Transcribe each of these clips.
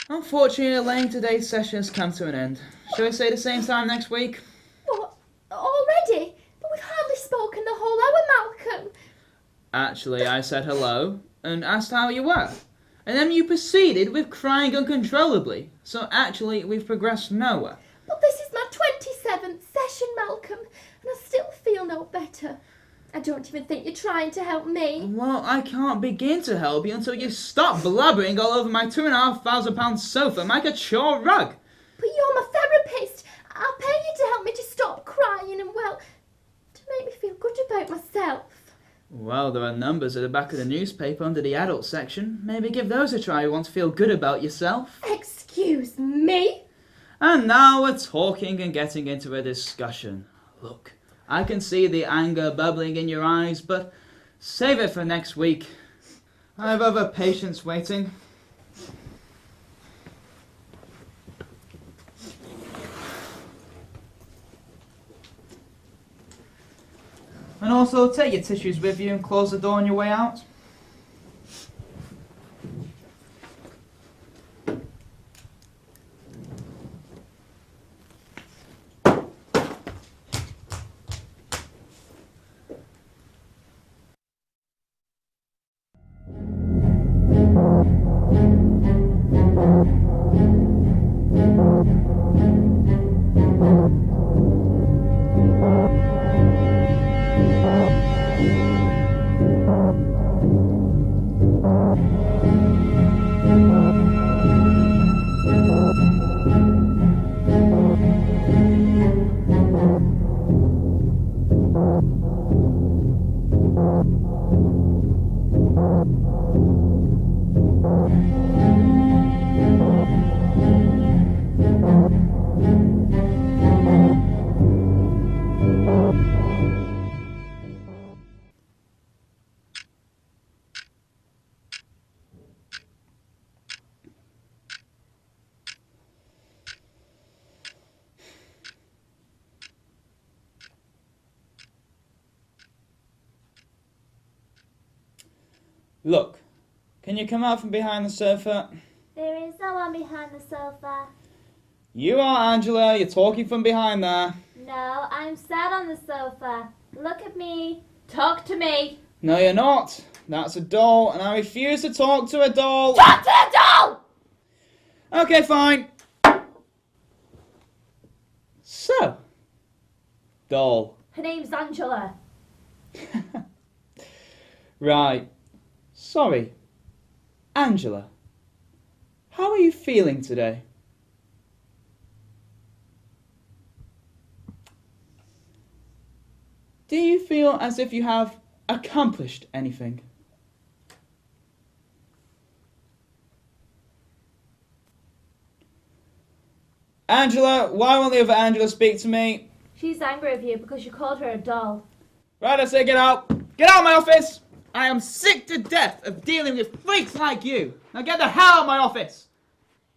Unfortunately, Elaine, today's session has come to an end. Shall we say the same time next week? What? Already? But we've hardly spoken the whole hour, Malcolm. Actually, I said hello and asked how you were. And then you proceeded with crying uncontrollably. So actually, we've progressed nowhere. But this is my 27th session, Malcolm, and I still feel no better. I don't even think you're trying to help me. Well, I can't begin to help you until you stop blubbering all over my £2,500 sofa like a chore rug. But you're my therapist. I'll pay you to help me to stop crying and, well, to make me feel good about myself. Well, there are numbers at the back of the newspaper under the adult section. Maybe give those a try if you want to feel good about yourself. Excuse me? And now we're talking and getting into a discussion. Look, I can see the anger bubbling in your eyes, but save it for next week. I have other patients waiting. And also, take your tissues with you and close the door on your way out. Look, can you come out from behind the sofa? There is no one behind the sofa. You are, Angela. You're talking from behind there. No, I'm sat on the sofa. Look at me. Talk to me. No, you're not. That's a doll, and I refuse to talk to a doll. Talk to the doll! Okay, fine. So, doll. Her name's Angela. Right. Sorry. Angela, how are you feeling today? Do you feel as if you have accomplished anything? Angela, why won't the other Angela speak to me? She's angry with you because you called her a doll. Right, I say get out. Get out of my office! I am sick to death of dealing with freaks like you. Now get the hell out of my office!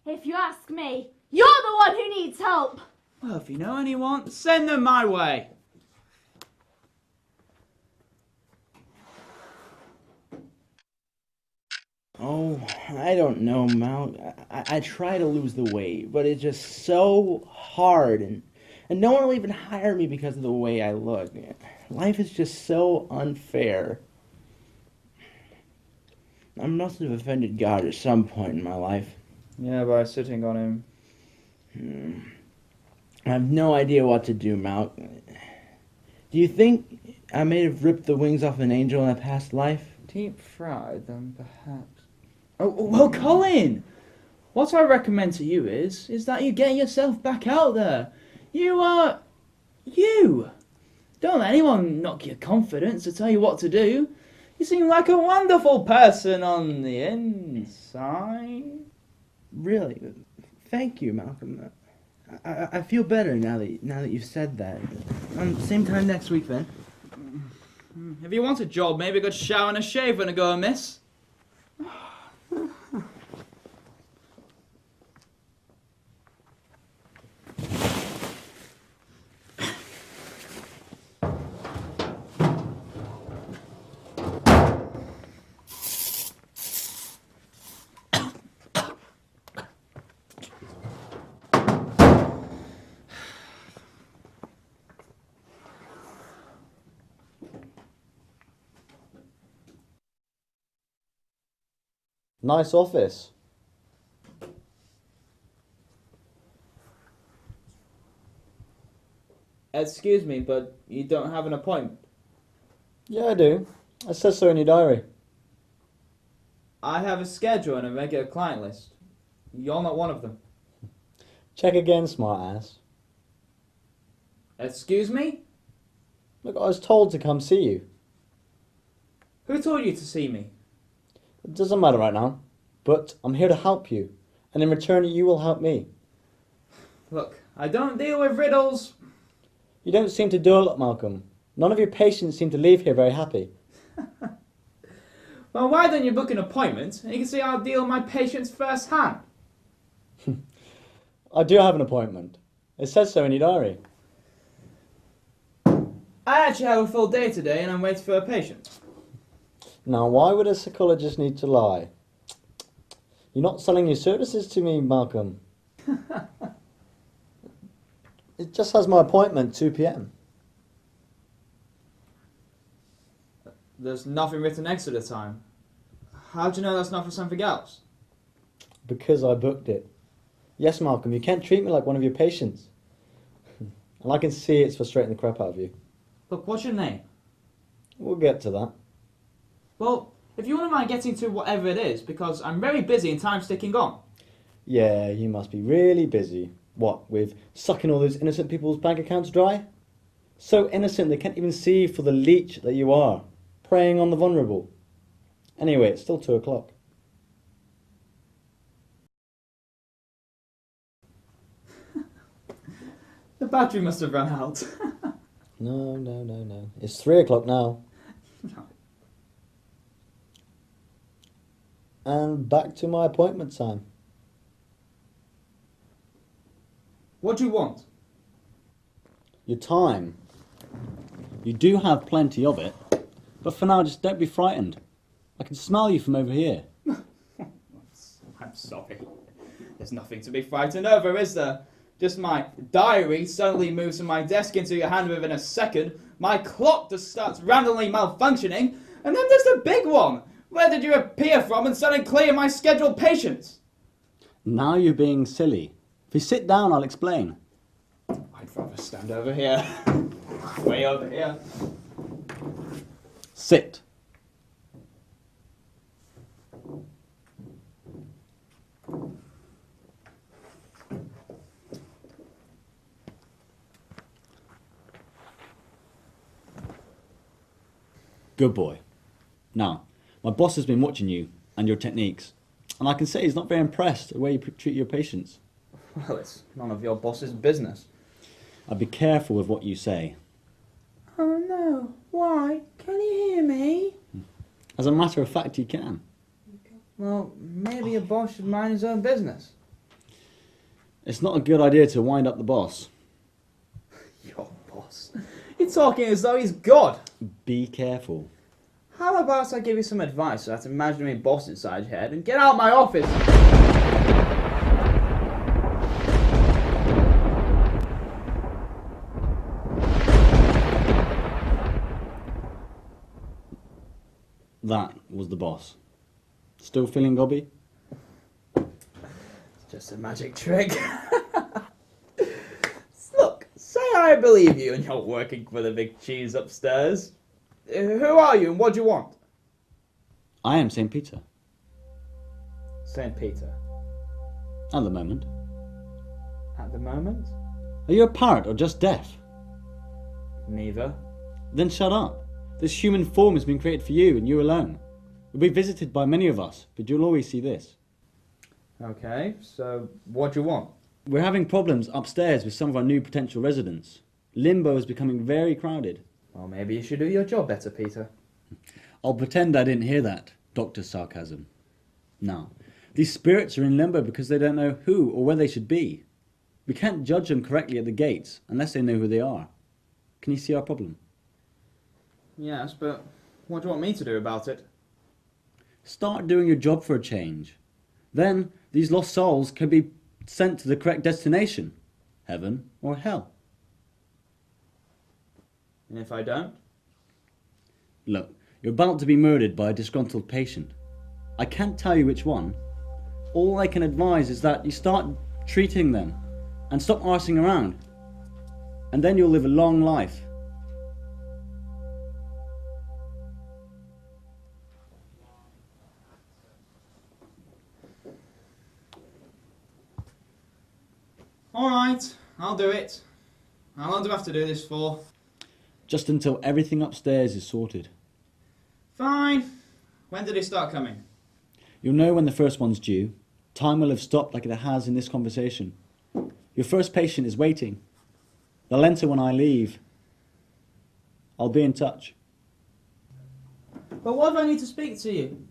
If you ask me, you're the one who needs help. Well, if you know anyone, send them my way. Oh, I don't know, Mal. I try to lose the weight, but it's just so hard, and no one will even hire me because of the way I look. Life is just so unfair. I must have offended God at some point in my life. Yeah, by sitting on him. I have no idea what to do, Mal. Do you think I may have ripped the wings off an angel in a past life? Deep fried, then perhaps. Oh, well, Colin! What I recommend to you is that you get yourself back out there. You are... you! Don't let anyone knock your confidence to tell you what to do. You seem like a wonderful person on the inside. Really? Thank you, Malcolm. I feel better now that you've said that. Same time next week, then. If you want a job, maybe a good shower and a shave when I go amiss. Nice office. Excuse me, but you don't have an appointment. Yeah, I do. It says so in your diary. I have a schedule and a regular client list. You're not one of them. Check again, smartass. Excuse me? Look, I was told to come see you. Who told you to see me? It doesn't matter right now, but I'm here to help you, and in return you will help me. Look, I don't deal with riddles. You don't seem to do a lot, Malcolm. None of your patients seem to leave here very happy. Well, why don't you book an appointment and you can see I'll deal with my patients firsthand? I do have an appointment. It says so in your diary. I actually have a full day today and I'm waiting for a patient. Now, why would a psychologist need to lie? You're not selling your services to me, Malcolm. It just has my appointment, 2 p.m. There's nothing written next to the time. How do you know that's not for something else? Because I booked it. Yes, Malcolm, you can't treat me like one of your patients. And I can see it's frustrating the crap out of you. Look, what's your name? We'll get to that. Well, if you wouldn't mind getting to whatever it is, because I'm very busy and time's ticking on. Yeah, you must be really busy. What, with sucking all those innocent people's bank accounts dry? So innocent they can't even see for the leech that you are, preying on the vulnerable. Anyway, it's still 2 o'clock. The battery must have run out. No. It's 3 o'clock now. And back to my appointment time. What do you want? Your time. You do have plenty of it, but for now just don't be frightened. I can smell you from over here. I'm sorry. There's nothing to be frightened over, is there? Just my diary suddenly moves from my desk into your hand within a second, my clock just starts randomly malfunctioning, and then there's the big one! Where did you appear from and suddenly clear my scheduled patients? Now you're being silly. If you sit down, I'll explain. I'd rather stand over here. Way over here. Sit. Good boy. Now, my boss has been watching you and your techniques, and I can say he's not very impressed with the way you treat your patients. Well, it's none of your boss's business. I'd be careful with what you say. Oh no, why? Can you hear me? As a matter of fact, you can. Well, maybe a boss should mind his own business. It's not a good idea to wind up the boss. Your boss? You're talking as though he's God. Be careful. How about I give you some advice so that imaginary boss inside your head and get out of my office? That was the boss. Still feeling gobby? It's just a magic trick. Look, say I believe you and you're working for the big cheese upstairs. Who are you and what do you want? I am St. Peter. St. Peter. At the moment. At the moment? Are you a parrot or just deaf? Neither. Then shut up. This human form has been created for you and you alone. You'll be visited by many of us, but you'll always see this. Okay, so what do you want? We're having problems upstairs with some of our new potential residents. Limbo is becoming very crowded. Well, maybe you should do your job better, Peter. I'll pretend I didn't hear that, Dr. Sarcasm. Now, these spirits are in limbo because they don't know who or where they should be. We can't judge them correctly at the gates unless they know who they are. Can you see our problem? Yes, but what do you want me to do about it? Start doing your job for a change. Then these lost souls can be sent to the correct destination, heaven or hell. And if I don't? Look, you're about to be murdered by a disgruntled patient. I can't tell you which one. All I can advise is that you start treating them and stop arsing around. And then you'll live a long life. Alright, I'll do it. How long do I have to do this for? Just until everything upstairs is sorted. Fine. When did it start coming? You'll know when the first one's due. Time will have stopped like it has in this conversation. Your first patient is waiting. They'll enter when I leave. I'll be in touch. But what if I need to speak to you?